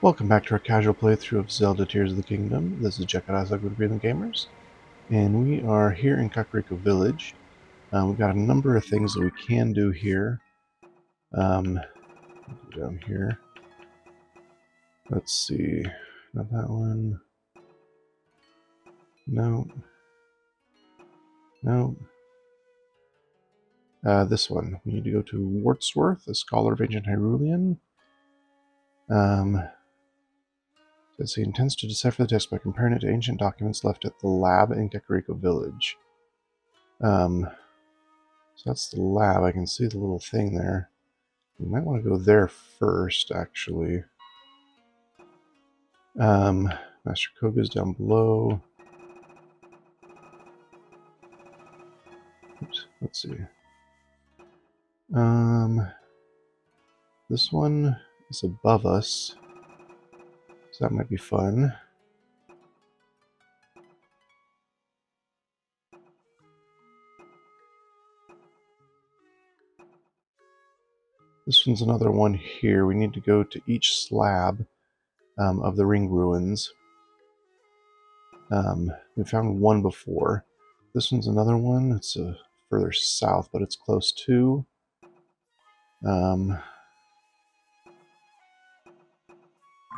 Welcome back to our casual playthrough of Zelda Tears of the Kingdom. This is Jakariko with Greenland Gamers, and we are here in Kakariko Village. We've got a number of things that we can do here. Go down here. Let's see. Not that one. No. No. This one. We need to go to Wordsworth, a scholar of ancient Hyrulean. Says he intends to decipher the text by comparing it to ancient documents left at the lab in Kakariko Village. So that's the lab. I can see the little thing there. We might want to go there first, actually. Master Koga's down below. Oops, let's see. This one is above us, so that might be fun. This one's another one here. We need to go to each slab of the ring ruins. We found one before. This one's another one. It's further south, but it's close too.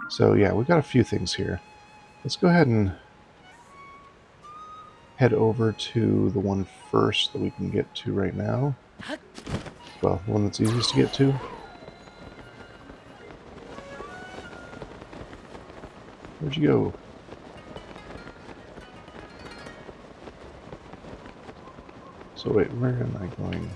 So yeah, we've got a few things here. Let's go ahead and head over to the one first that we can get to right now. Well, the one that's easiest to get to. Where'd you go? So wait, where am I going?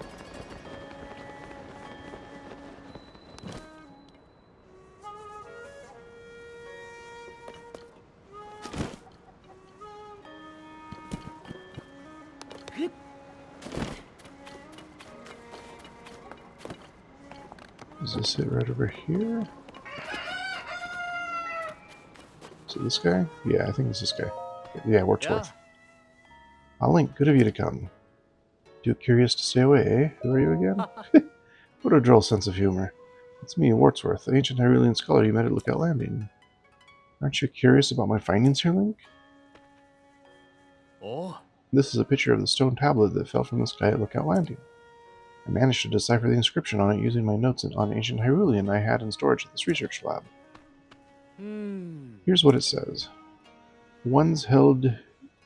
Is this it right over here? Is it this guy? Yeah, I think it's this guy. Yeah, Wordsworth. I'll link. Good of you to come. Too curious to stay away, eh? Who are you again? What a droll sense of humor. It's me, Wordsworth, the ancient Hyrulean scholar you met at Lookout Landing. Aren't you curious about my findings here, Link? Oh. This is a picture of the stone tablet that fell from the sky at Lookout Landing. I managed to decipher the inscription on it using my notes on ancient Hyrulean I had in storage at this research lab. Here's what it says. Ones held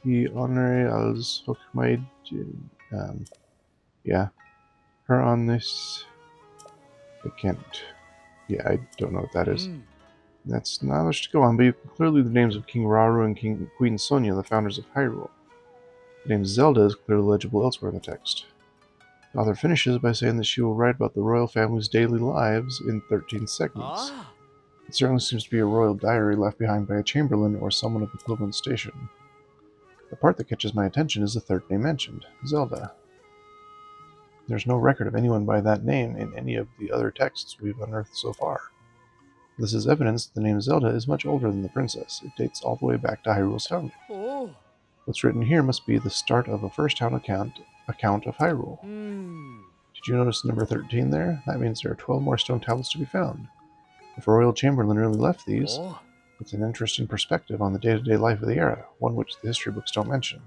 the honore als Hokmaid. Yeah. Her on this. I can't. Yeah, I don't know what that is. That's not much to go on, but you can clearly the names of King Rauru and Queen Sonia, the founders of Hyrule. The name Zelda is clearly legible elsewhere in the text. The author finishes by saying that she will write about the royal family's daily lives in 13 segments. It certainly seems to be a royal diary left behind by a chamberlain or someone of equivalent station. The part that catches my attention is the third name mentioned, Zelda. There's no record of anyone by that name in any of the other texts we've unearthed so far. This is evidence that the name Zelda is much older than the princess. It dates all the way back to Hyrule's founding. What's written here must be the start of a first-hand account of Hyrule. Did you notice number 13 there? That means there are 12 more stone tablets to be found. If a royal chamberlain really left these, it's an interesting perspective on the day-to-day life of the era, one which the history books don't mention.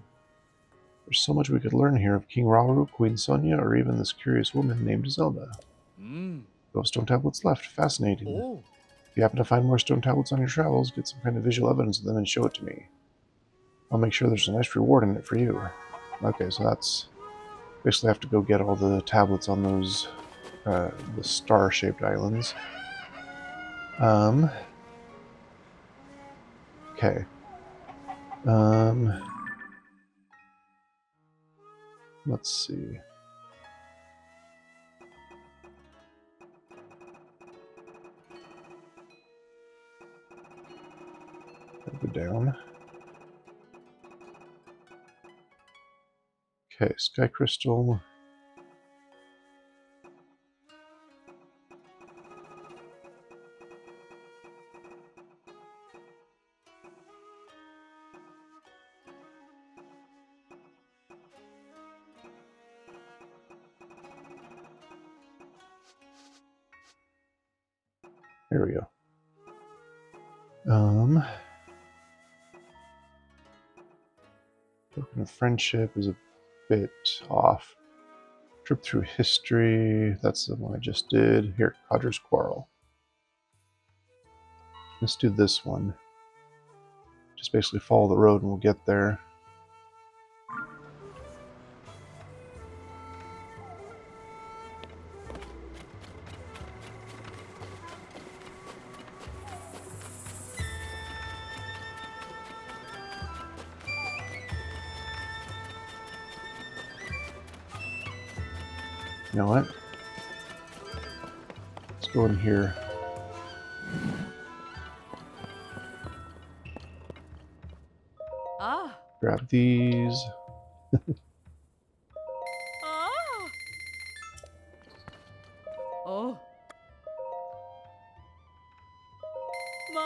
There's so much we could learn here of King Rauru, Queen Sonia, or even this curious woman named Zelda. 12 stone tablets left. Fascinating. If you happen to find more stone tablets on your travels, get some kind of visual evidence of them and show it to me. I'll make sure there's a nice reward in it for you. Okay, so that's... Basically I have to go get all the tablets on those, the star-shaped islands. Okay. Let's see. Go down. Okay, Sky Crystal. There we go. Token of friendship is a bit off. Trip through history, that's the one I just did. Here, Codger's Quarrel. Let's do this one. Just basically follow the road and we'll get there. You know what? Let's go in here. Grab these.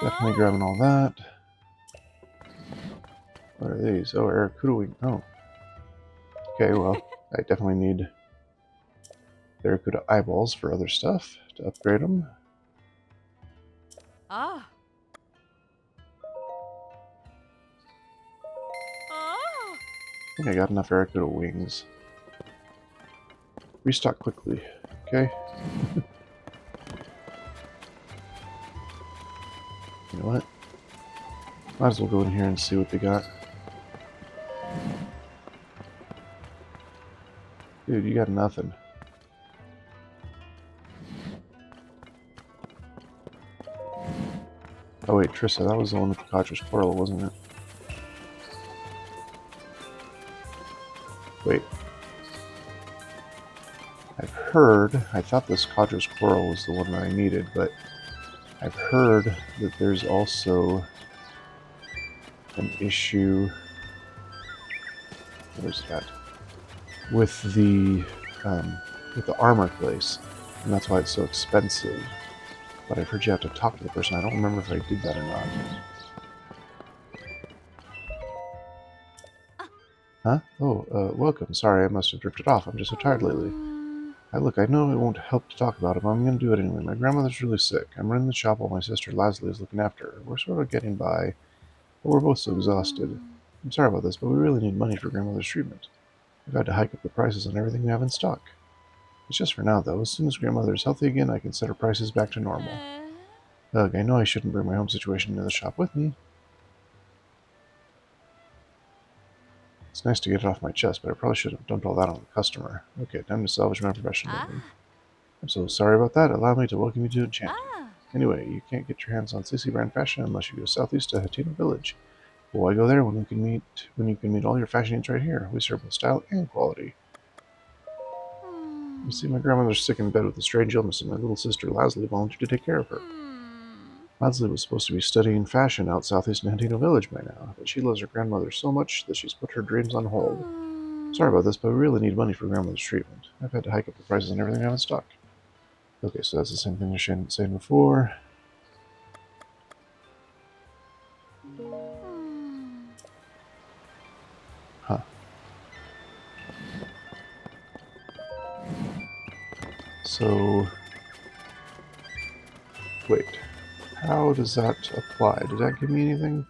Definitely grabbing all that. What are these? Oh, Aracuda wing. Oh. Okay, well, I definitely need Aracuda eyeballs for other stuff to upgrade them. I think I got enough Aracuda wings. Restock quickly. Okay. You know what? Might as well go in here and see what they got. Dude, you got nothing. Oh wait, Trissa, that was the one with the Codger's Quarrel, wasn't it? Wait. I've heard, I thought this Codger's Quarrel was the one that I needed, but I've heard that there's also an issue, where's that, with the armor place, and that's why it's so expensive. But I've heard you have to talk to the person. I don't remember if I did that or not. Huh? Oh, welcome. Sorry, I must have drifted off. I'm just so tired lately. Look, I know it won't help to talk about it, but I'm going to do it anyway. My grandmother's really sick. I'm running the shop while my sister Leslie is looking after her. We're sort of getting by, but we're both so exhausted. I'm sorry about this, but we really need money for grandmother's treatment. We've had to hike up the prices on everything we have in stock. It's just for now, though. As soon as grandmother is healthy again, I can set her prices back to normal. Ugh, I know I shouldn't bring my home situation into the shop with me. It's nice to get it off my chest, but I probably should have dumped all that on the customer. Okay, time to salvage my professionalism. I'm so sorry about that. Allow me to welcome you to Enchant. Anyway, you can't get your hands on Sissy brand fashion unless you go southeast to Hateno Village. Why go there when you can meet all your fashion needs right here? We serve both style and quality. You see, my grandmother's sick in bed with a strange illness, and my little sister Leslie volunteered to take care of her. Leslie was supposed to be studying fashion out southeast in Hateno Village by now, but she loves her grandmother so much that she's put her dreams on hold. Sorry about this, but we really need money for grandmother's treatment. I've had to hike up the prices on everything I have in stock. Okay, so that's the same thing I was saying before. Huh. So, wait. How does that apply? Does that give me anything?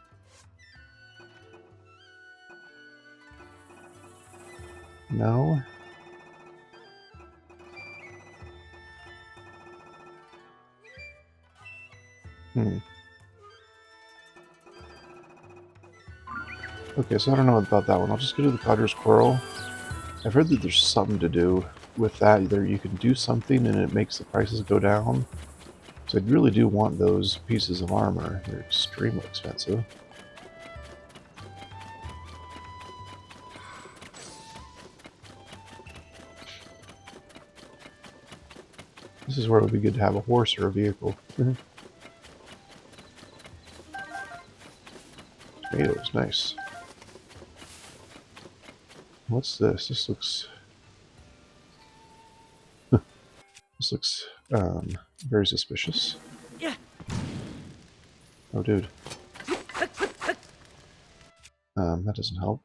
No? Okay, so I don't know about that one. I'll just go to the Codger's Quarrel. I've heard that there's something to do with that. Either you can do something and it makes the prices go down. So I really do want those pieces of armor. They're extremely expensive. This is where it would be good to have a horse or a vehicle. Tomatoes, nice. What's this? This looks... this looks very suspicious. Yeah. Oh, dude. That doesn't help.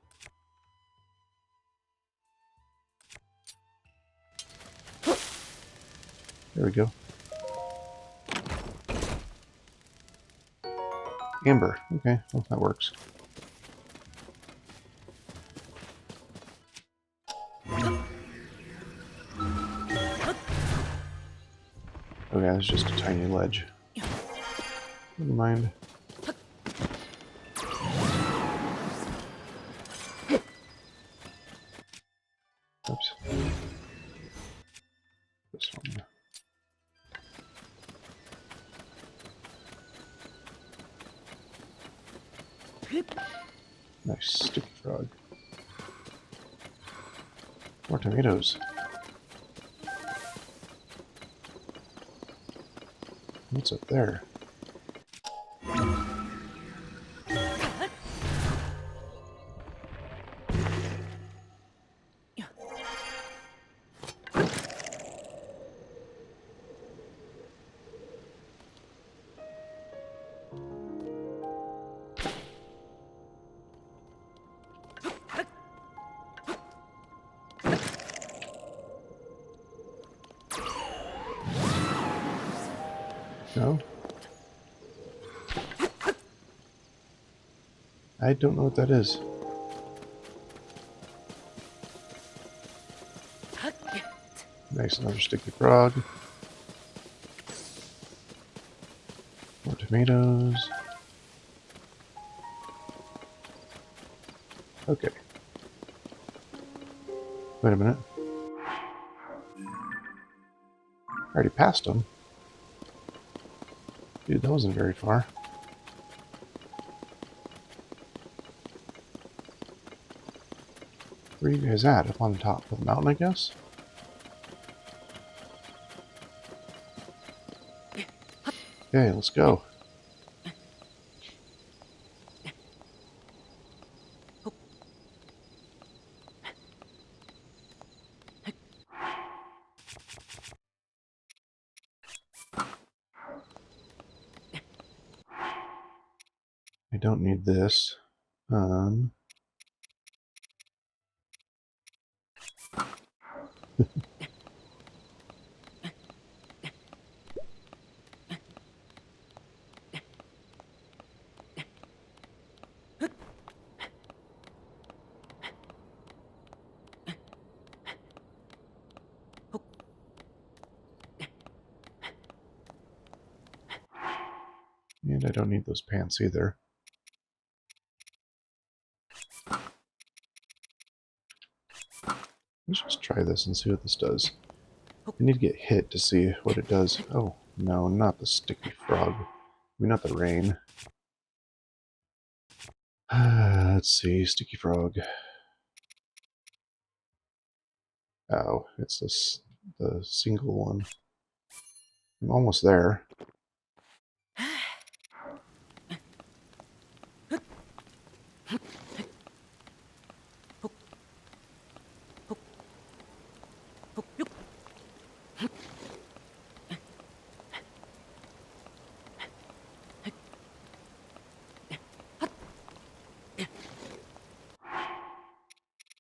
There we go. Amber. Okay, well, that works. Okay, that's just a tiny ledge. Never mind. Oops. This one. Nice sticky frog. More tomatoes. What's up there? No? I don't know what that is. Nice, another sticky frog. More tomatoes. Okay. Wait a minute. I already passed them. Dude, that wasn't very far. Where are you guys at? Up on the top of the mountain, I guess? Okay, let's go. I don't need this. And I don't need those pants either. Let's just try this and see what this does. I need to get hit to see what it does. Oh, no, not the sticky frog. I mean, not the rain. Let's see, sticky frog. Oh, it's this, the single one. I'm almost there.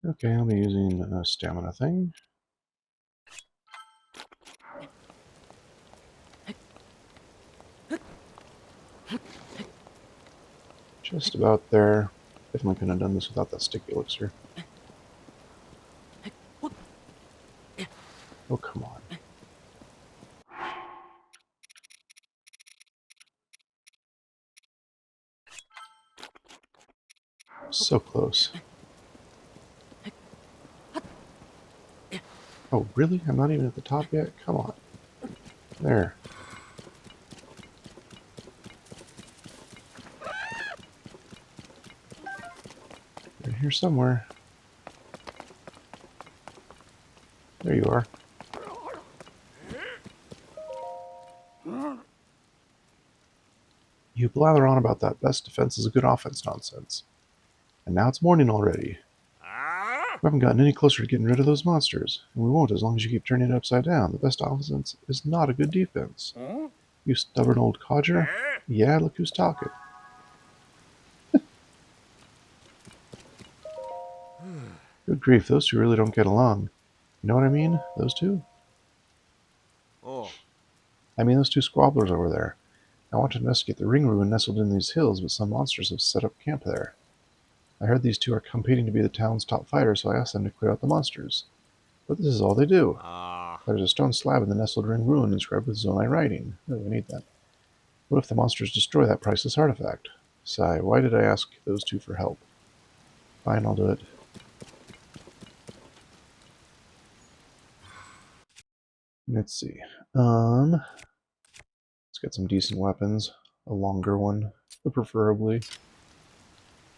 Okay, I'll be using a stamina thing. Just about there. Definitely couldn't have done this without that sticky elixir. Oh, come on. So close. Oh, really? I'm not even at the top yet? Come on. There. Right here somewhere. There you are. You blather on about that best defense is a good offense nonsense. And now it's morning already. We haven't gotten any closer to getting rid of those monsters, and we won't as long as you keep turning it upside down. The best offense is not a good defense. You stubborn old codger? Yeah, look who's talking. Good grief, those two really don't get along. You know what I mean? Those two? Oh. I mean those two squabblers over there. I want to investigate the ring ruin nestled in these hills, but some monsters have set up camp there. I heard these two are competing to be the town's top fighters, so I asked them to clear out the monsters. But this is all they do. There's a stone slab in the nestled ring ruin inscribed with Zonai writing. Oh, we need that. What if the monsters destroy that priceless artifact? Sigh, why did I ask those two for help? Fine, I'll do it. Let's see. Let's get some decent weapons. A longer one, preferably.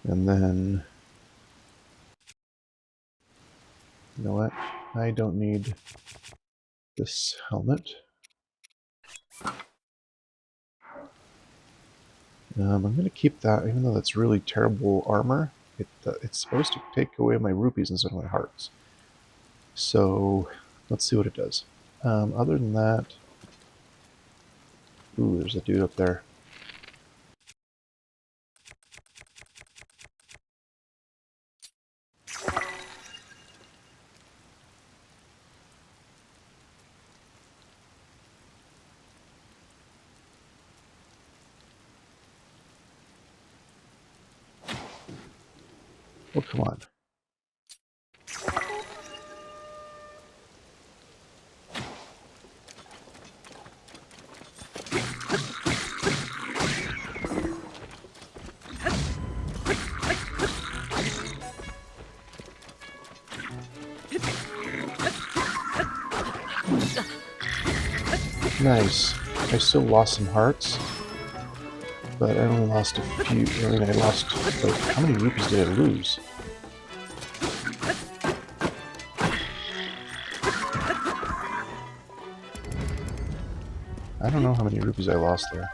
And then... You know what? I don't need this helmet. I'm going to keep that, even though that's really terrible armor. It's supposed to take away my rupees instead of my hearts. So, let's see what it does. Other than that... Ooh, there's a dude up there. Oh, come on. Nice. I still lost some hearts, but I only lost a few. I mean, I lost, like, how many rupees did I lose? I don't know how many rupees I lost there.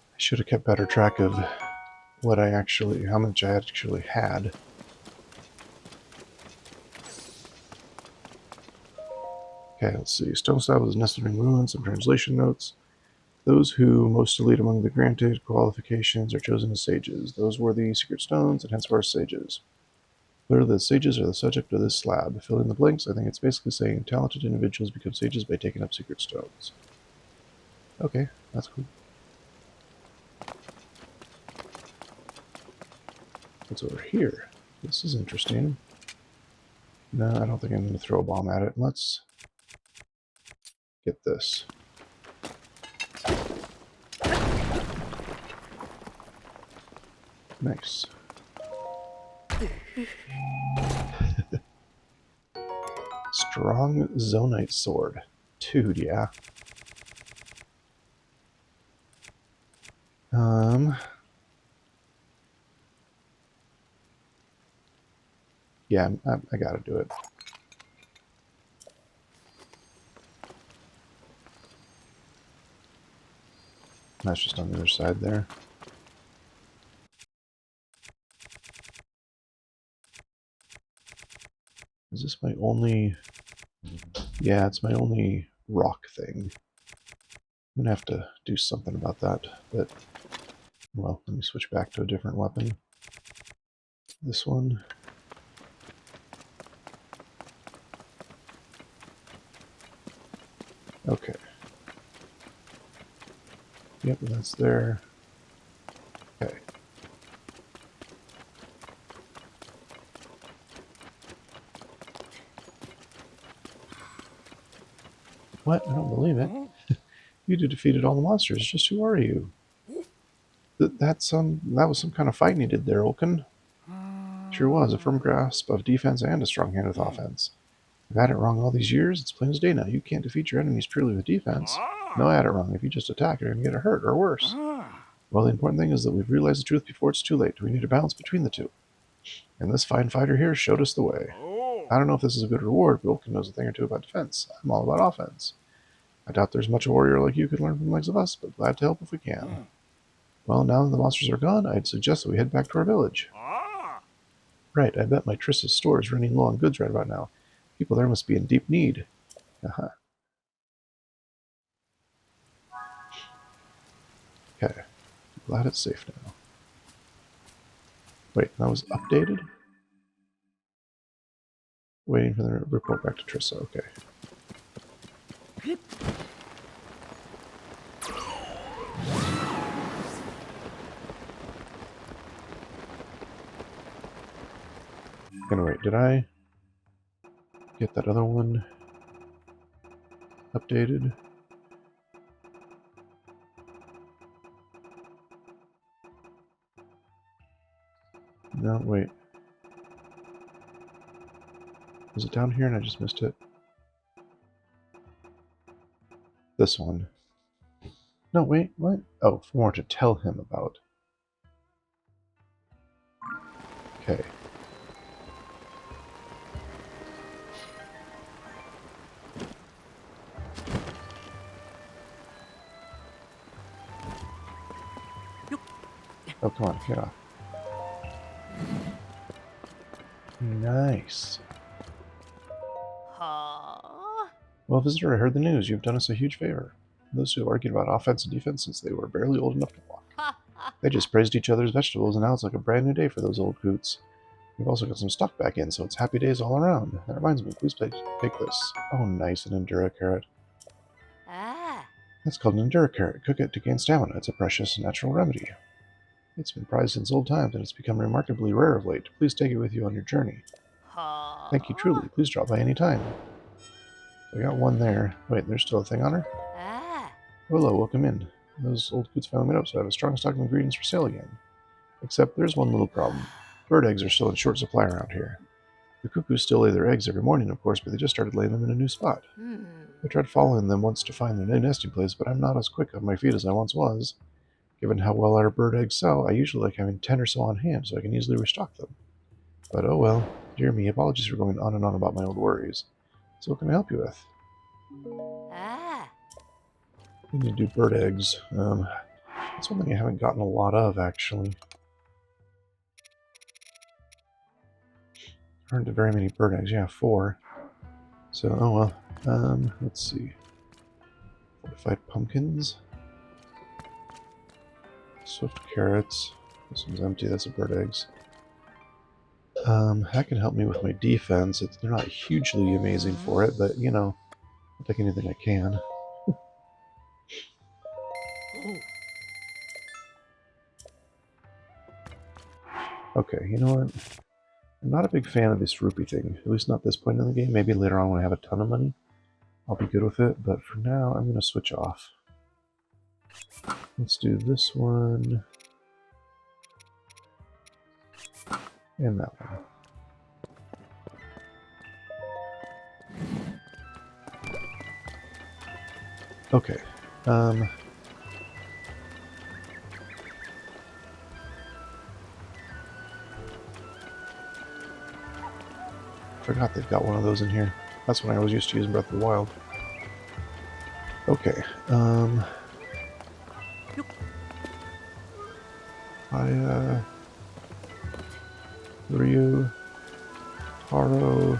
I should have kept better track of what I actually, how much I actually had. Okay, let's see. Stone slab was nestled in ruins. Some translation notes. Those who most elite among the granted qualifications are chosen as sages. Those were the secret stones, and hence were sages. Clearly, the sages are the subject of this slab. Fill in the blanks. I think it's basically saying talented individuals become sages by taking up secret stones. Okay, that's cool. What's over here? This is interesting. No, I don't think I'm going to throw a bomb at it. Let's get this. Nice. Strong Zonite sword. Dude, yeah. Yeah, I gotta do it. That's just on the other side there. Is this my only... Yeah, it's my only rock thing. I'm gonna have to do something about that, but... Well, let me switch back to a different weapon. This one. Okay. Yep, that's there. Okay. What? I don't believe it. You defeated all the monsters. Just who are you? That was some kind of fighting you did there, Olkin. Sure was. A firm grasp of defense and a strong hand with offense. I've had it wrong all these years. It's plain as day now. You can't defeat your enemies purely with defense. No, I had it wrong. If you just attack, you're going to get hurt, or worse. Well, the important thing is that we've realized the truth before it's too late. We need a balance between the two. And this fine fighter here showed us the way. I don't know if this is a good reward, but Olkin knows a thing or two about defense. I'm all about offense. I doubt there's much a warrior like you could learn from the likes of us, but glad to help if we can. Well, now that the monsters are gone, I'd suggest that we head back to our village. Right, I bet my Triss's store is running low on goods right about now. People there must be in deep need. Okay. Glad it's safe now. Wait, that was updated? Waiting for the report back to Trissa, okay. Gonna wait, did I get that other one updated? No, wait. Was it down here and I just missed it? This one. No, wait, what? Oh, for more to tell him about. Okay. Oh, come on, get off. Nice. Well, visitor, I heard the news. You've done us a huge favor. Those who argued about offense and defense since they were barely old enough to walk. They just praised each other's vegetables, and now it's like a brand new day for those old coots. We've also got some stock back in, so it's happy days all around. That reminds me, please take this. Oh, nice, an Endura carrot. That's called an Endura carrot. Cook it to gain stamina. It's a precious natural remedy. It's been prized since old times, and it's become remarkably rare of late. Please take it with you on your journey. Thank you truly. Please drop by any time. I got one there. Wait, there's still a thing on her? Hello, welcome in. Those old coots finally made up, so I have a strong stock of ingredients for sale again. Except there's one little problem. Bird eggs are still in short supply around here. The cuckoos still lay their eggs every morning, of course, but they just started laying them in a new spot. I tried following them once to find their new nesting place, but I'm not as quick on my feet as I once was. Given how well our bird eggs sell, I usually like having 10 or so on hand so I can easily restock them. But oh well. Dear me, apologies for going on and on about my old worries. So what can I help you with? We need to do bird eggs. That's one thing I haven't gotten a lot of, actually. There aren't very many bird eggs. Yeah, 4. So, oh well. Let's see. Fortified pumpkins. Swift carrots. This one's empty. That's a bird eggs. That can help me with my defense. They're not hugely amazing for it, but, you know, I'll take anything I can. Okay, you know what? I'm not a big fan of this rupee thing, at least not this point in the game. Maybe later on when I have a ton of money, I'll be good with it, but for now, I'm going to switch off. Let's do this one. And that one. Okay. Forgot they've got one of those in here. That's when I always used to use Breath of the Wild. Okay. Ryu, Taro,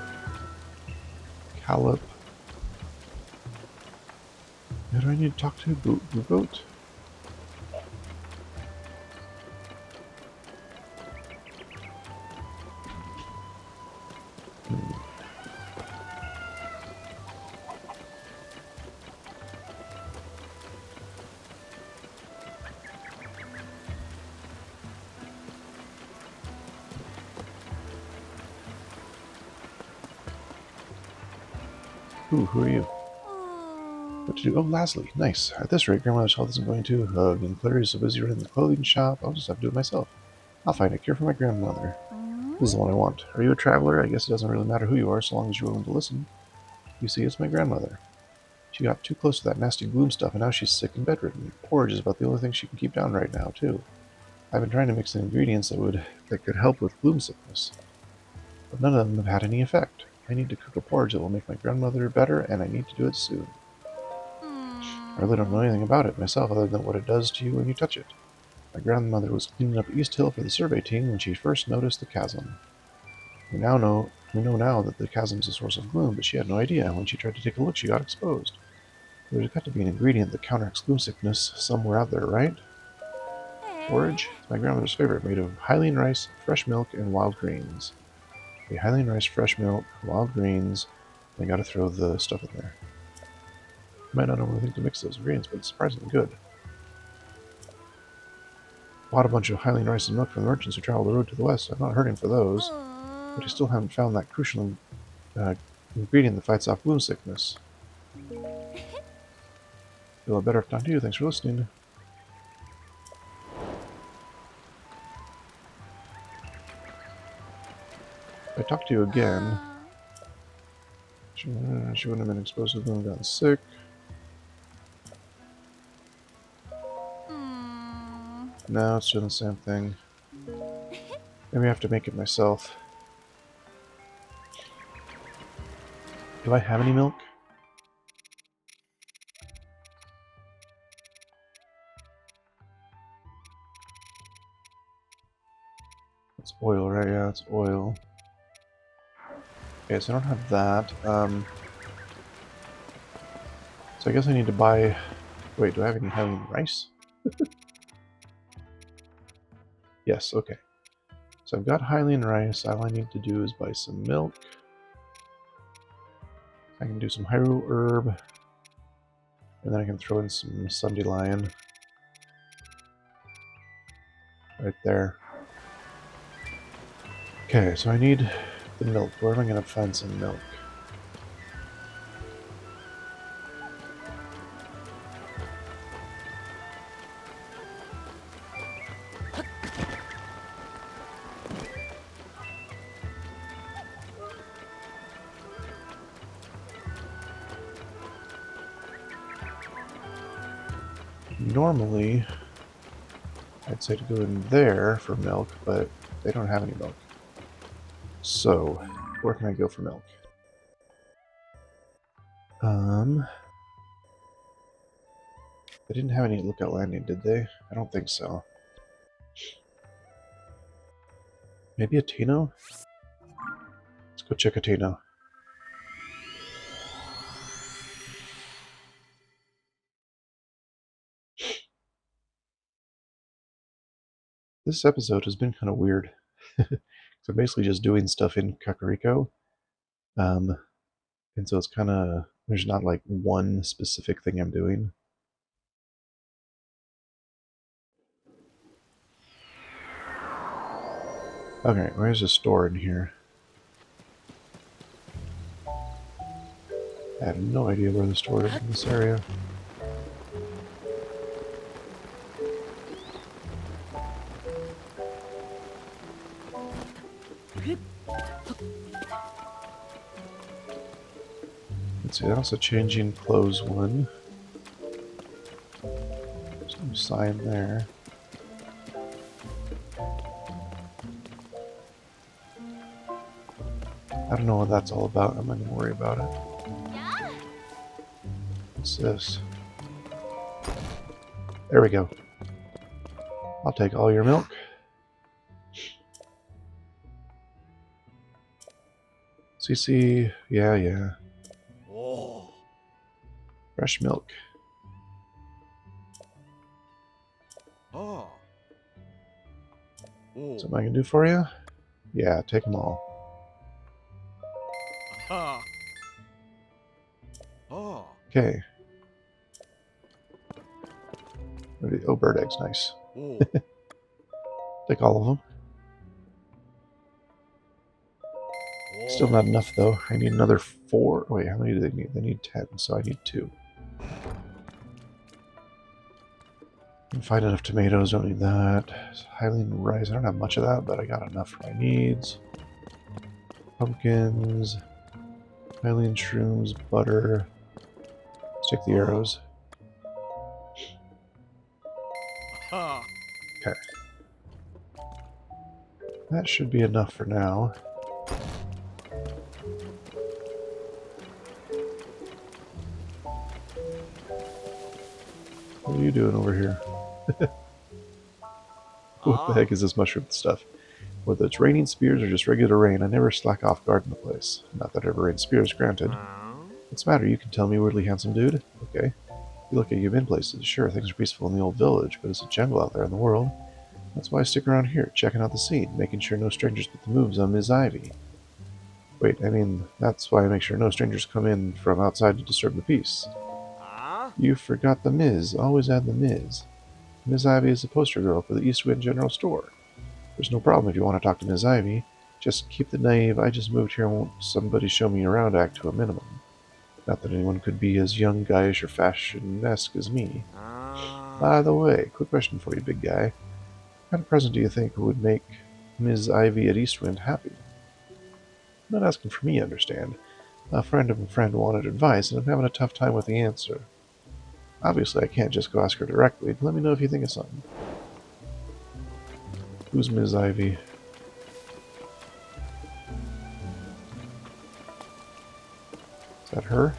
Calip. Who do I need to talk to? Boot? Who are you? What to do? Oh, Lasley. Nice. At this rate, Grandmother's health isn't going to hug, and Clary's so busy running the clothing shop, I'll just have to do it myself. I'll find a cure for my grandmother. This is the one I want. Are you a traveler? I guess it doesn't really matter who you are, so long as you're willing to listen. You see, it's my grandmother. She got too close to that nasty gloom stuff, and now she's sick and bedridden. Porridge is about the only thing she can keep down right now, too. I've been trying to mix in ingredients that could help with gloom sickness, but none of them have had any effect. I need to cook a porridge that will make my grandmother better, and I need to do it soon. I really don't know anything about it myself other than what it does to you when you touch it. My grandmother was cleaning up East Hill for the survey team when she first noticed the chasm. We know now that the chasm's a source of gloom, but she had no idea. When she tried to take a look, she got exposed. There's got to be an ingredient that counteracts gloom sickness somewhere out there, right? Porridge? It's my grandmother's favorite, made of Hylian rice, fresh milk, and wild greens. Okay, Hylian rice, fresh milk, wild greens. I gotta throw the stuff in there. Might not know anything to mix those ingredients, but it's surprisingly good. Bought a bunch of Hylian rice and milk from the merchants who traveled the road to the west. I'm not hurting for those, but I still haven't found that crucial ingredient that fights off wound sickness. Feel better if not you. Thanks for listening. If I talk to you again, she wouldn't have been exposed to them and gotten sick. No, it's doing the same thing. Maybe I have to make it myself. Do I have any milk? It's oil, right? Yeah, it's oil. Okay, so I don't have that. So I guess I need to buy... Wait, do I have any Hylian rice? Yes, okay. So I've got Hylian rice. All I need to do is buy some milk. I can do some Hyrule herb. And then I can throw in some Sundelion. Right there. Okay, so I need the milk. Where am I going to find some milk? Normally, I'd say to go in there for milk, but they don't have any milk. So, where can I go for milk? They didn't have any at Lookout Landing, did they? I don't think so. Maybe Hateno? Let's go check Hateno. This episode has been kind of weird. So I'm basically just doing stuff in Kakariko. And so it's kind of... There's not like one specific thing I'm doing. Okay, where's the store in here? I have no idea where the store is in this area. Let's see, that's a changing clothes one. There's no sign there. I don't know what that's all about. I'm not going to worry about it. What's this? There we go. I'll take all your milk. CC, yeah. Fresh milk. Something I can do for you? Yeah, take them all. Okay. Oh, bird eggs, nice. Take all of them. Still not enough, though. I need another 4. Wait, how many do they need? They need 10, so I need 2. Can find enough tomatoes, don't need that. Hylian rice, I don't have much of that, but I got enough for my needs. Pumpkins. Hylian shrooms, butter. Stick the arrows. Okay. That should be enough for now. What are you doing over here? What the heck is this mushroom stuff? Whether it's raining spears or just regular rain, I never slack off guarding the place. Not that it ever rains spears, granted. What's the matter? You can tell me, weirdly handsome dude? Okay. You look like you've been places. Sure, things are peaceful in the old village, but it's a jungle out there in the world. That's why I stick around here, checking out the scene, making sure no strangers put the moves on Ms. Ivy. Wait, I mean, that's why I make sure no strangers come in from outside to disturb the peace. You forgot the Ms. Always add the Ms. Ms. Ivy is the poster girl for the Eastwind General Store. There's no problem if you want to talk to Ms. Ivy. Just keep the naive, I just moved here and won't somebody show me around act to a minimum. Not that anyone could be as young, guyish, or fashion-esque as me. By the way, quick question for you, big guy. What kind of present do you think would make Ms. Ivy at Eastwind happy? I'm not asking for me, understand. A friend of a friend wanted advice, and I'm having a tough time with the answer. Obviously, I can't just go ask her directly. Let me know if you think of something. Who's Ms. Ivy? Is that her?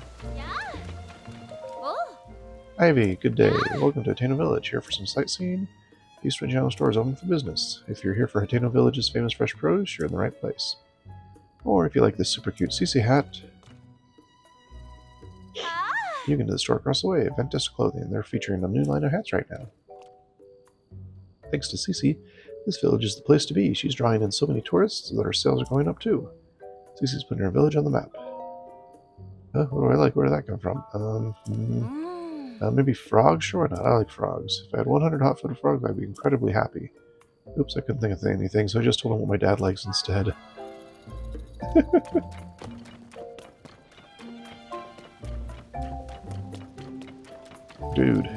Ivy, good day. Welcome to Hateno Village. Here for some sightseeing? The Eastwind General Store is open for business. If you're here for Hateno Village's famous fresh produce, you're in the right place. Or if you like this super cute CC hat, you can do the store across the way, Ventus Clothing. They're featuring a new line of hats right now. Thanks to Cece, this village is the place to be. She's drawing in so many tourists that our sales are going up too. Cece's putting her village on the map. What do I like? Where did that come from? Maybe frogs? Sure, why not? I like frogs. If I had 100 hot-footed frogs, I'd be incredibly happy. Oops, I couldn't think of anything, so I just told him what my dad likes instead. Dude.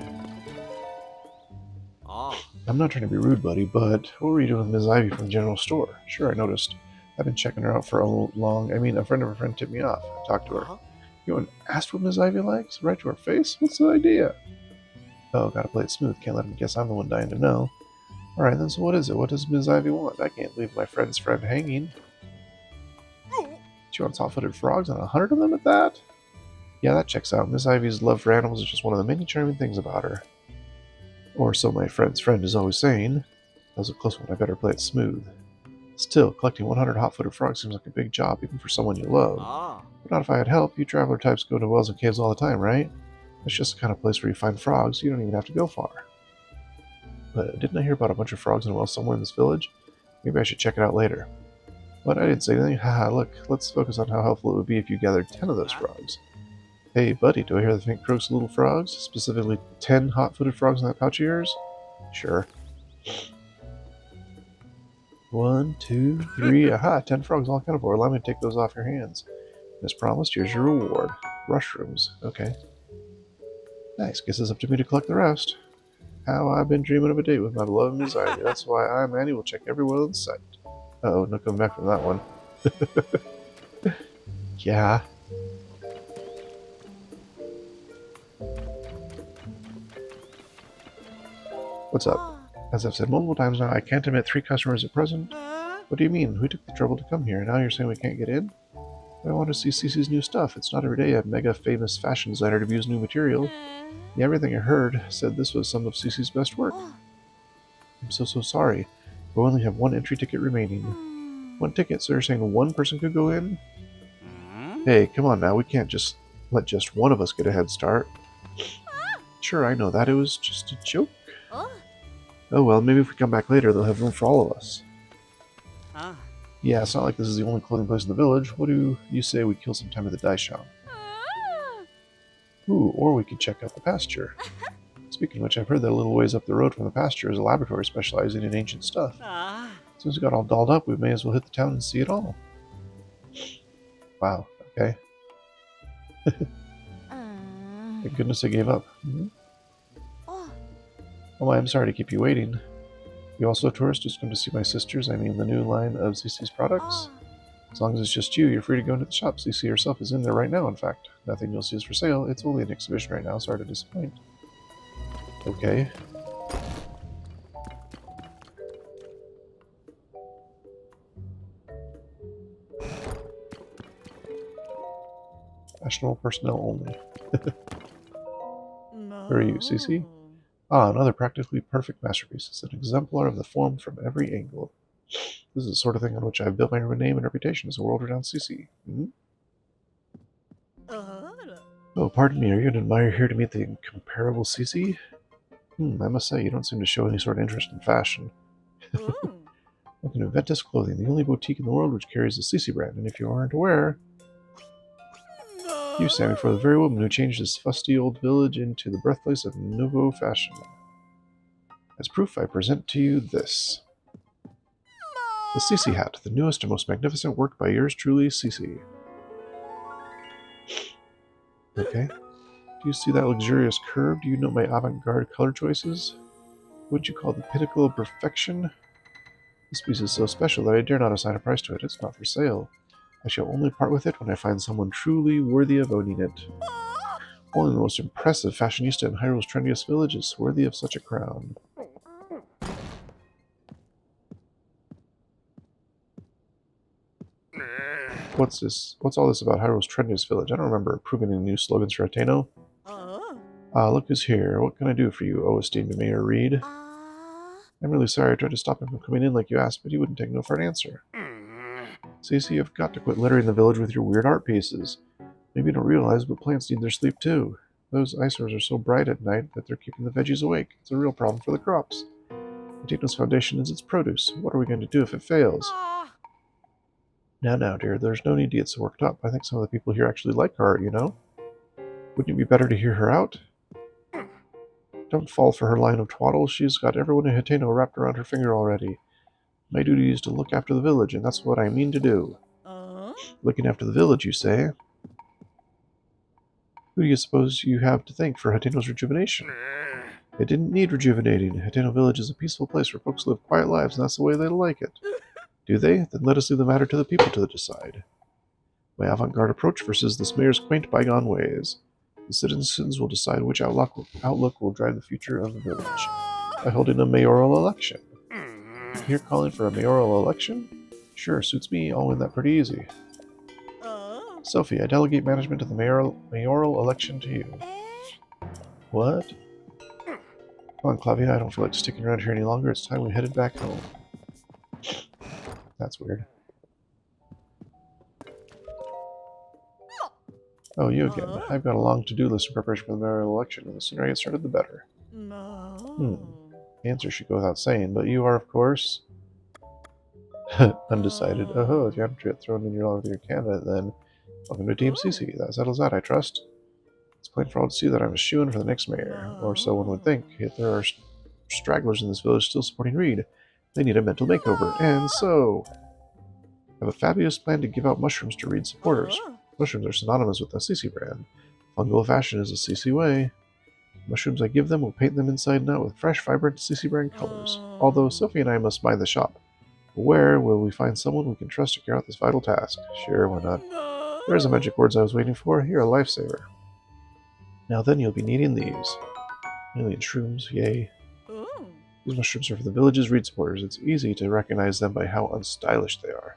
I'm not trying to be rude, buddy, but what were you doing with Ms. Ivy from the general store? Sure, I noticed. I've been checking her out for a long... a friend of a friend tipped me off. I talked to her. You went and asked what Ms. Ivy likes? Right to her face? What's the idea? Oh, gotta play it smooth. Can't let him guess I'm the one dying to know. Alright then, so what is it? What does Ms. Ivy want? I can't leave my friend's friend hanging. She wants hot-footed frogs and 100 of them at that? Yeah, that checks out. Miss Ivy's love for animals is just one of the many charming things about her. Or so my friend's friend is always saying. That was a close one. I better play it smooth. Still, collecting 100 hot-footed frogs seems like a big job, even for someone you love. But not if I had help. You traveler types go to wells and caves all the time, right? It's just the kind of place where you find frogs. You don't even have to go far. But didn't I hear about a bunch of frogs in a well somewhere in this village? Maybe I should check it out later. But I didn't say anything. Haha, look, let's focus on how helpful it would be if you gathered 10 of those frogs. Hey, buddy, do I hear the faint croaks of little frogs? Specifically 10 hot-footed frogs in that pouch of yours? Sure. 1, 2, 3, aha, 10 frogs all accounted for. Allow me to take those off your hands. And as promised, here's your reward. Mushrooms. Okay. Nice, guess it's up to me to collect the rest. How I've been dreaming of a date with my beloved Ms. Ivy. That's why I, Manny, will check every well in sight. Uh-oh, no coming back from that one. Yeah. What's up? As I've said multiple times now, I can't admit 3 customers at present. What do you mean? Who took the trouble to come here? Now you're saying we can't get in? I want to see Cece's new stuff. It's not every day a mega famous fashion designer debuts new material. Yeah, everything I heard said this was some of Cece's best work. I'm so sorry. We only have 1 entry ticket remaining. 1 ticket, so you're saying 1 person could go in? Hey, come on now, we can't just let just one of us get a head start. Sure, I know that. It was just a joke. Oh well, maybe if we come back later, they'll have room for all of us. Yeah, it's not like this is the only clothing place in the village. What do you say we kill some time at the dye shop? Ooh, or we could check out the pasture. Speaking of which, I've heard that a little ways up the road from the pasture is a laboratory specializing in ancient stuff. Since we got all dolled up, we may as well hit the town and see it all. Wow, okay. Thank goodness I gave up. Oh, I'm sorry to keep you waiting. You also a tourist who's come to see my sisters? I mean, the new line of CC's products? As long as it's just you, you're free to go into the shop. CC herself is in there right now, in fact. Nothing you'll see is for sale. It's only an exhibition right now. Sorry to disappoint. Okay. Professional personnel only. Where are you, CC? Ah, another practically perfect masterpiece. It's an exemplar of the form from every angle. This is the sort of thing on which I've built my name and reputation as a world-renowned CC. Oh, pardon me, are you an admirer here to meet the incomparable CC? I must say, you don't seem to show any sort of interest in fashion. Look into Ventus Clothing, the only boutique in the world which carries the CC brand, and if you aren't aware, you stand before the very woman who changed this fusty old village into the birthplace of nouveau fashion. As proof, I present to you this. The CC hat, the newest and most magnificent work by yours truly, CC. Okay. Do you see that luxurious curve? Do you know my avant-garde color choices? Would you call it the pinnacle of perfection? This piece is so special that I dare not assign a price to it. It's not for sale. I shall only part with it when I find someone truly worthy of owning it. Only the most impressive fashionista in Hyrule's trendiest village is worthy of such a crown. What's this? What's all this about Hyrule's trendiest village? I don't remember approving any new slogans for Hateno. Look who's here. What can I do for you, oh esteemed Mayor Reed? I'm really sorry I tried to stop him from coming in like you asked, but he wouldn't take no for an answer. Cece, you've got to quit littering the village with your weird art pieces. Maybe you don't realize, but plants need their sleep too. Those icers are so bright at night that they're keeping the veggies awake. It's a real problem for the crops. Hateno's foundation is its produce. What are we going to do if it fails? Now, dear, there's no need to get so worked up. I think some of the people here actually like her art, you know? Wouldn't it be better to hear her out? Don't fall for her line of twaddle. She's got everyone in Hateno wrapped around her finger already. My duty is to look after the village, and that's what I mean to do. Looking after the village, you say? Who do you suppose you have to thank for Hateno's rejuvenation? It didn't need rejuvenating. Hateno village is a peaceful place where folks live quiet lives, and that's the way they like it. Do they? Then let us leave the matter to the people to decide. My avant-garde approach versus this mayor's quaint bygone ways. The citizens will decide which outlook will drive the future of the village by holding a mayoral election. You're calling for a mayoral election? Sure, suits me. I'll win that pretty easy. Sophie, I delegate management of the mayoral election to you. What? Come on, Clavia, I don't feel like sticking around here any longer. It's time we headed back home. That's weird. Oh, you again. I've got a long to-do list in preparation for the mayoral election, and the sooner I get started, the better. The answer should go without saying, but you are, of course... undecided. Oh, if you haven't yet thrown in your lot with your candidate, then welcome to Team CC. That settles that, I trust. It's plain for all to see that I'm a shoo-in for the next mayor, or so one would think. Yet there are stragglers in this village still supporting Reed. They need a mental makeover, and so... I have a fabulous plan to give out mushrooms to Reed supporters. Mushrooms are synonymous with the CC brand. Fungal fashion is the CC way. Mushrooms I give them will paint them inside and out with fresh, vibrant CC brand colors. Although Sophie and I must mind the shop. But where will we find someone we can trust to carry out this vital task? Sure, why not? There's the magic words I was waiting for. You're a lifesaver. Now then, you'll be needing these. Alien shrooms, yay. These mushrooms are for the village's Reed supporters. It's easy to recognize them by how unstylish they are.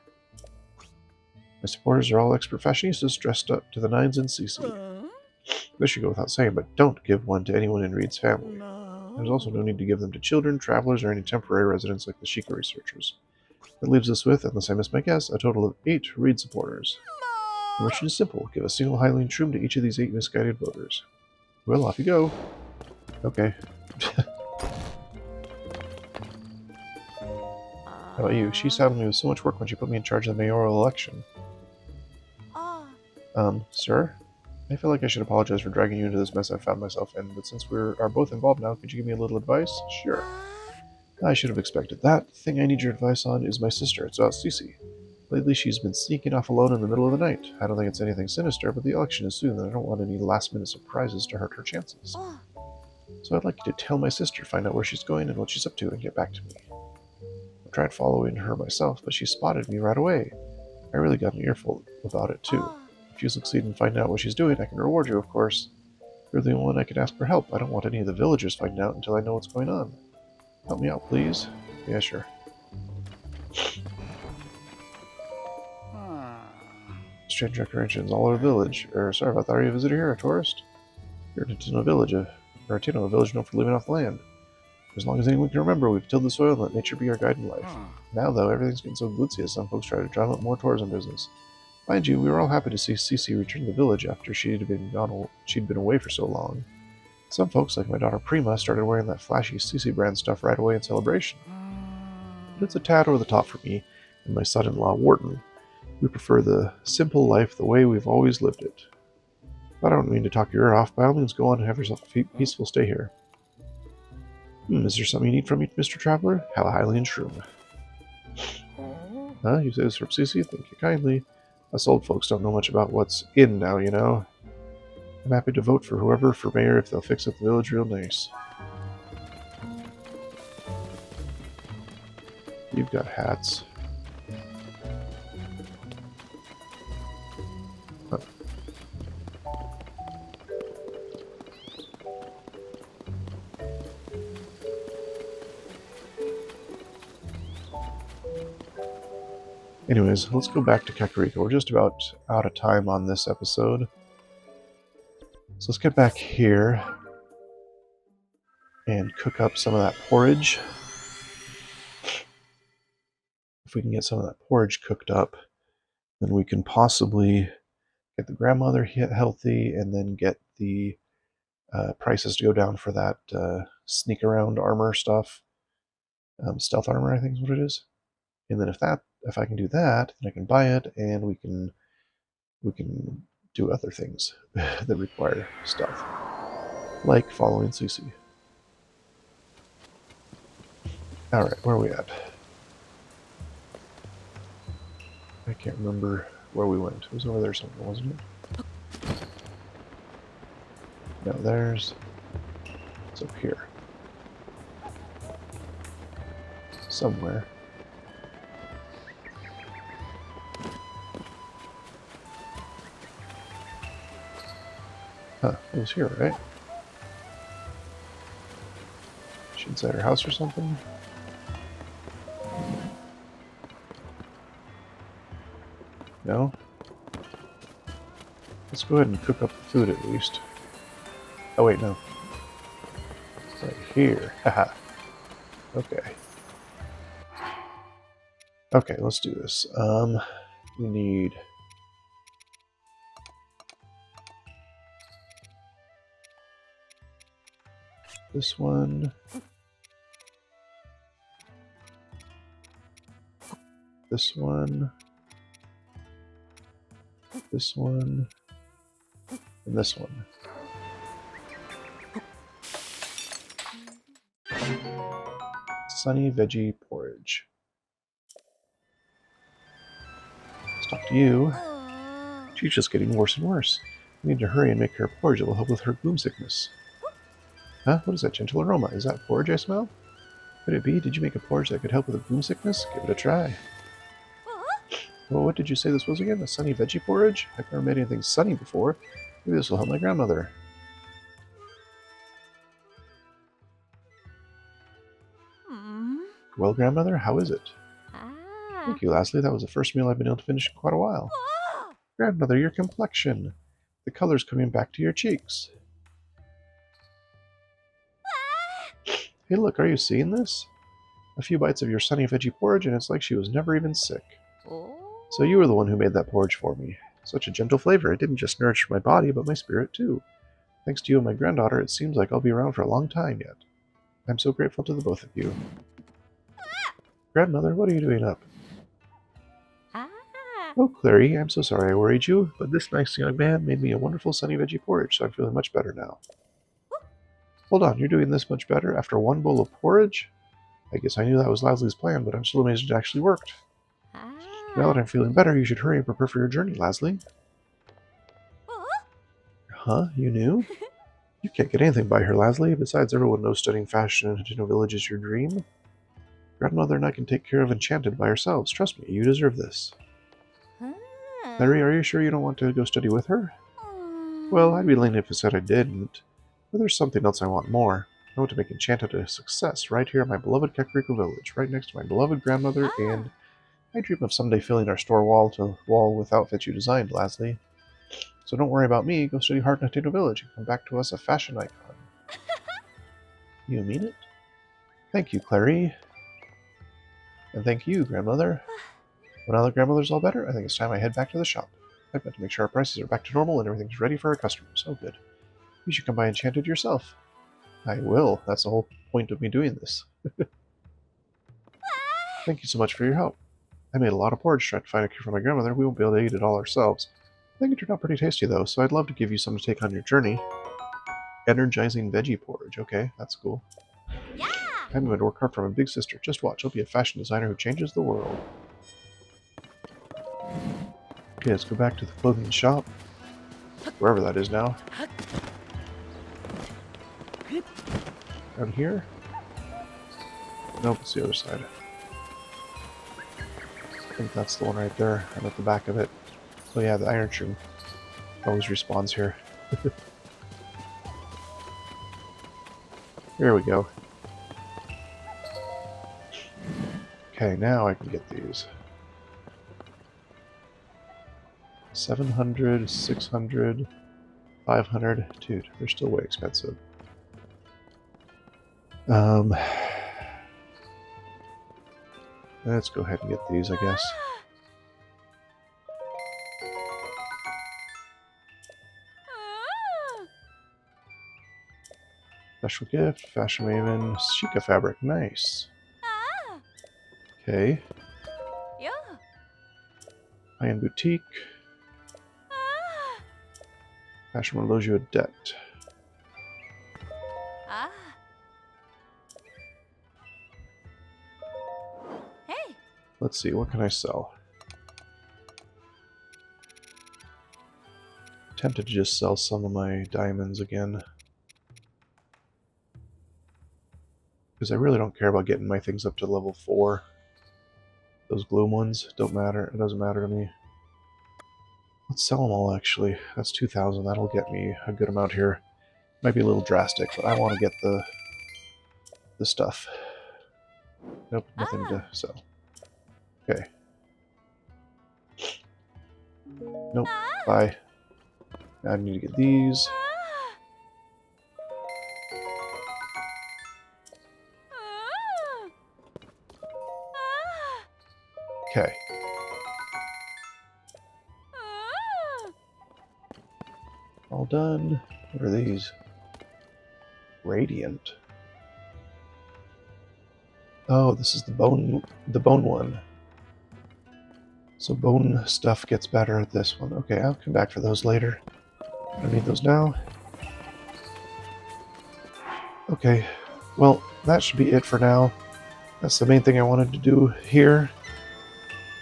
My supporters are all expert fashionistas dressed up to the nines in CC. This should go without saying, but don't give one to anyone in Reed's family. There's also no need to give them to children, travelers, or any temporary residents like the Sheikah researchers. That leaves us with, unless I miss my guess, a total of 8 Reed supporters. The mission is simple. Give a single Hylian shroom to each of these 8 misguided voters. Well, off you go. Okay. How about you? She saddled me with so much work when she put me in charge of the mayoral election. Sir? I feel like I should apologize for dragging you into this mess I found myself in, but since we are both involved now, could you give me a little advice? Sure. I should have expected that. The thing I need your advice on is my sister. It's about Cece. Lately, she's been sneaking off alone in the middle of the night. I don't think it's anything sinister, but the election is soon, and I don't want any last-minute surprises to hurt her chances. So I'd like you to tell my sister, find out where she's going and what she's up to, and get back to me. I tried following her myself, but she spotted me right away. I really got an earful about it, too. If you succeed in finding out what she's doing, I can reward you, of course. You're the only one I can ask for help. I don't want any of the villagers finding out until I know what's going on. Help me out, please. Yeah, sure. Strange decorations all over the village. Sorry about that. Are you a visitor here, a tourist? You're in Hateno village, a village known for living off the land. As long as anyone can remember, we've tilled the soil and let nature be our guide in life. Now, though, everything's getting so glitzy as some folks try to drum up more tourism business. Mind you, we were all happy to see Cece return to the village after she'd been away for so long. Some folks, like my daughter Prima, started wearing that flashy Cece brand stuff right away in celebration. but it's a tad over the top for me and my son-in-law, Wharton. We prefer the simple life the way we've always lived it. But I don't mean to talk your ear off. By all means, go on and have yourself a peaceful stay here. Is there something you need from me, Mr. Traveler? How highly and shroom. Huh? You say this from Cece? Thank you kindly. Us old folks don't know much about what's in now, you know. I'm happy to vote for whoever for mayor if they'll fix up the village real nice. You've got hats. Huh. Anyways, let's go back to Kakariko. We're just about out of time on this episode. So let's get back here and cook up some of that porridge. If we can get some of that porridge cooked up, then we can possibly get the grandmother healthy and then get the prices to go down for that sneak around armor stuff. Stealth armor, I think is what it is. And then if I can do that, then I can buy it and we can do other things that require stealth. Like following Cece. Alright, where are we at? I can't remember where we went. It was over there somewhere, wasn't it? No, it's up here. Somewhere. Huh, it was here, right? She inside her house or something? No? Let's go ahead and cook up the food at least. Oh wait, no. Right here. Haha. Okay. Okay, let's do this. We need... this one. This one. This one. And this one. Sunny veggie porridge. Let's talk to you. She's just getting worse and worse. We need to hurry and make her a porridge that will help with her gloom sickness. Huh? What is that gentle aroma? Is that porridge I smell? Could it be? Did you make a porridge that could help with a gloom sickness? Give it a try. Well, what did you say this was again? A sunny veggie porridge? I've never made anything sunny before. Maybe this will help my grandmother. Well, grandmother, how is it? Thank you, lastly. That was the first meal I've been able to finish in quite a while. Grandmother, your complexion. The color's coming back to your cheeks. Hey, look, are you seeing this? A few bites of your sunny veggie porridge, and it's like she was never even sick. So you were the one who made that porridge for me. Such a gentle flavor. It didn't just nourish my body, but my spirit, too. Thanks to you and my granddaughter, it seems like I'll be around for a long time yet. I'm so grateful to the both of you. Grandmother, what are you doing up? Oh, Clary, I'm so sorry I worried you, but this nice young man made me a wonderful sunny veggie porridge, so I'm feeling much better now. Hold on, you're doing this much better after one bowl of porridge? I guess I knew that was Lasley's plan, but I'm still amazed it actually worked. Now that I'm feeling better, you should hurry and prepare for your journey, Lasley. Huh? You knew? You can't get anything by her, Lasley. Besides, everyone knows studying fashion in Hateno Village is your dream. Grandmother and I can take care of Enchanted by ourselves. Trust me, you deserve this. Larry, are you sure you don't want to go study with her? Well, I'd be lying if I said I didn't. But there's something else I want more. I want to make Enchanted a success right here in my beloved Kakariko village, right next to my beloved grandmother, and I dream of someday filling our store wall to wall with outfits you designed, Lasley. So don't worry about me. Go study hard in Hateno Village and come back to us a fashion icon. You mean it? Thank you, Clary. And thank you, grandmother. Well, now that grandmother's all better, I think it's time I head back to the shop. I've got to make sure our prices are back to normal and everything's ready for our customers. Oh, good. You should come by Enchanted yourself. I will. That's the whole point of me doing this. Thank you so much for your help. I made a lot of porridge trying to find a cure for my grandmother. We won't be able to eat it all ourselves. I think it turned out pretty tasty, though, so I'd love to give you some to take on your journey. Energizing veggie porridge. Okay, that's cool. Yeah. I'm going to work hard for my big sister. Just watch. I'll be a fashion designer who changes the world. Okay, let's go back to the clothing shop. Wherever that is now. Down here? Nope, it's the other side. I think that's the one right there. I'm at the back of it. Oh yeah, the iron shroom always respawns here. Here we go. Okay, now I can get these. 700, 600, 500. Dude, they're still way expensive. Let's go ahead and get these, I guess. Special gift, Fashion Maven, Sheikah fabric, nice. Okay. Yeah. High-end boutique. Fashion will lose you a debt. Hey. Let's see, what can I sell? Tempted to just sell some of my diamonds again. Because I really don't care about getting my things up to level 4. Those gloom ones don't matter. It doesn't matter to me. Let's sell them all, actually. That's 2,000. That'll get me a good amount here. Might be a little drastic, but I want to get the stuff. Nope, nothing to sell. Okay. Nope, bye. Now I need to get these. Okay. All done. What are these? Radiant. Oh, this is the bone one. So bone stuff gets better at this one. Okay, I'll come back for those later. I don't need those now. Okay, well, that should be it for now. That's the main thing I wanted to do here.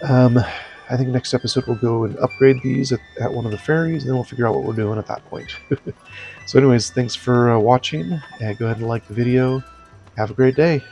I think next episode we'll go and upgrade these at one of the ferries, and then we'll figure out what we're doing at that point. So anyways, thanks for watching. Go ahead and like the video. Have a great day.